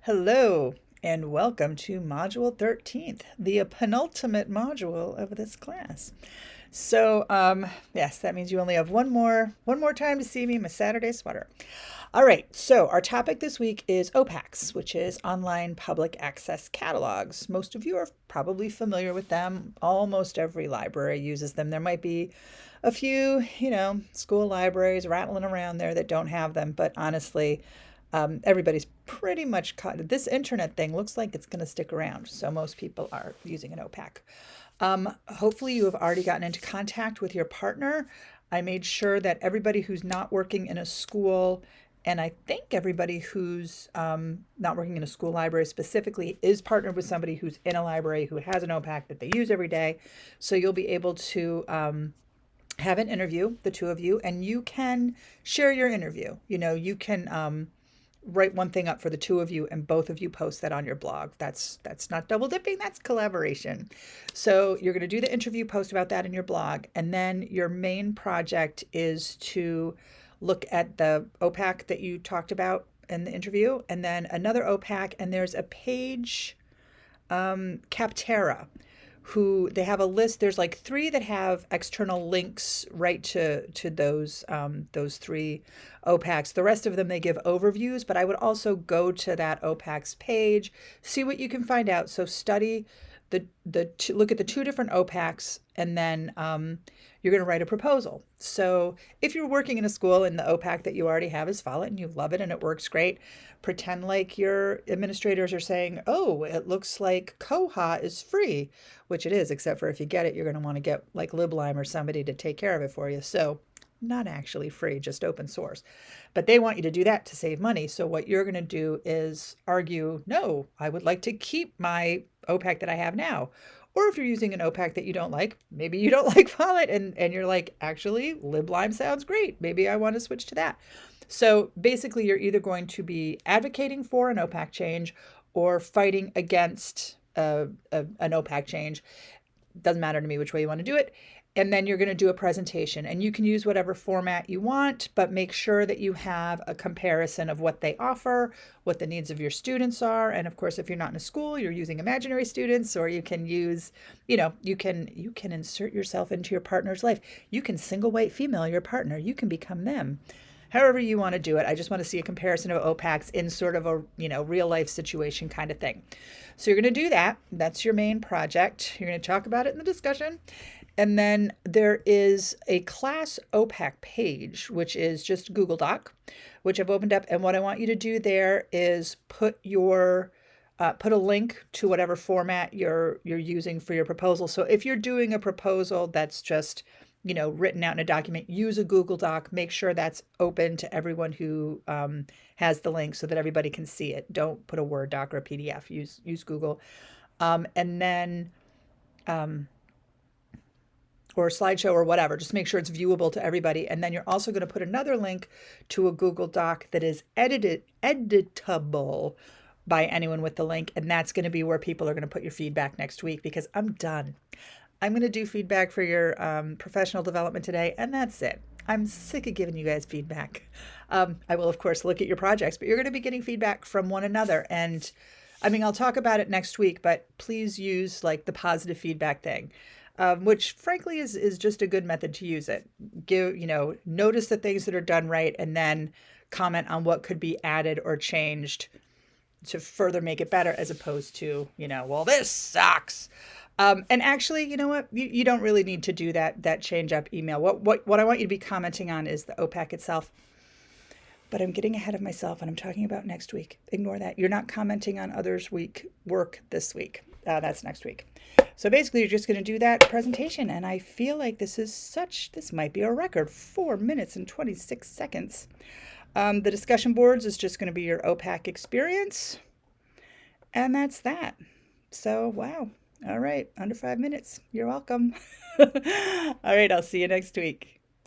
Hello, and welcome to Module 13th, the penultimate module of this class. Yes, that means you only have one more time to see me in my Saturday sweater. All right, so our topic this week is OPACs, which is online public access catalogs. Most of you are probably familiar with them. Almost every library uses them. There might be a few, school libraries rattling around there that don't have them, but honestly, everybody's pretty much caught. This internet thing looks like it's going to stick around, so most people are using an OPAC. Hopefully, you have already gotten into contact with your partner. I made sure that everybody who's not working in a school, and I think everybody who's not working in a school library specifically, is partnered with somebody who's in a library who has an OPAC that they use every day. So you'll be able to have an interview, the two of you, and you can share your interview. You can write one thing up for the two of you and both of you post that on your blog. That's not double dipping, that's collaboration. So you're going to do the interview, post about that in your blog, and then your main project is to look at the OPAC that you talked about in the interview, and then another OPAC, and there's a page, Capterra, who they have a list. There's like three that have external links right to those three OPACs. The rest of them they give overviews, but I would also go to that OPAC's page, see what you can find out. So study look at the two different OPACs, and then you're going to write a proposal. So if you're working in a school and the OPAC that you already have is Follett and you love it and it works great, pretend like your administrators are saying, oh, it looks like Koha is free, which it is, except for if you get it, you're going to want to get like LibLime or somebody to take care of it for you. So not actually free, just open source. But they want you to do that to save money. So what you're going to do is argue, no, I would like to keep my OPAC that I have now. Or if you're using an OPAC that you don't like, maybe you don't like Follett and you're like, actually, LibLime sounds great. Maybe I want to switch to that. So basically, you're either going to be advocating for an OPAC change or fighting against an OPAC change. Doesn't matter to me which way you want to do it. And then you're going to do a presentation, and you can use whatever format you want, but make sure that you have a comparison of what they offer, what the needs of your students are. And of course, if you're not in a school, you're using imaginary students, or you can use, you can insert yourself into your partner's life. You can single white female your partner. You can become them. However you want to do it. I just want to see a comparison of OPACs in sort of a, real life situation kind of thing. So you're going to do that. That's your main project. You're going to talk about it in the discussion. And then there is a class OPAC page, which is just Google Doc, which I've opened up. And what I want you to do there is put a link to whatever format you're using for your proposal. So if you're doing a proposal that's just, written out in a document, use a Google Doc. Make sure that's open to everyone who has the link so that everybody can see it. Don't put a Word doc or a PDF. Use Google. And then or a slideshow or whatever. Just make sure it's viewable to everybody. And then you're also going to put another link to a Google Doc that is editable by anyone with the link. And that's going to be where people are going to put your feedback next week, because I'm done. I'm going to do feedback for your professional development today, and that's it. I'm sick of giving you guys feedback. I will, of course, look at your projects, but you're going to be getting feedback from one another. And I'll talk about it next week, but please use like the positive feedback thing. Which frankly is just a good method to use it. Notice the things that are done right, and then comment on what could be added or changed to further make it better, as opposed to, well, this sucks. And actually, you know what? You don't really need to do that change up email. What I want you to be commenting on is the OPAC itself. But I'm getting ahead of myself, and I'm talking about next week. Ignore that. You're not commenting on others' work this week. That's next week. So basically, you're just going to do that presentation, and I feel like this might be a record, 4 minutes and 26 seconds. The discussion boards is just going to be your OPAC experience, and that's that. So, wow. All right, under 5 minutes. You're welcome. All right, I'll see you next week.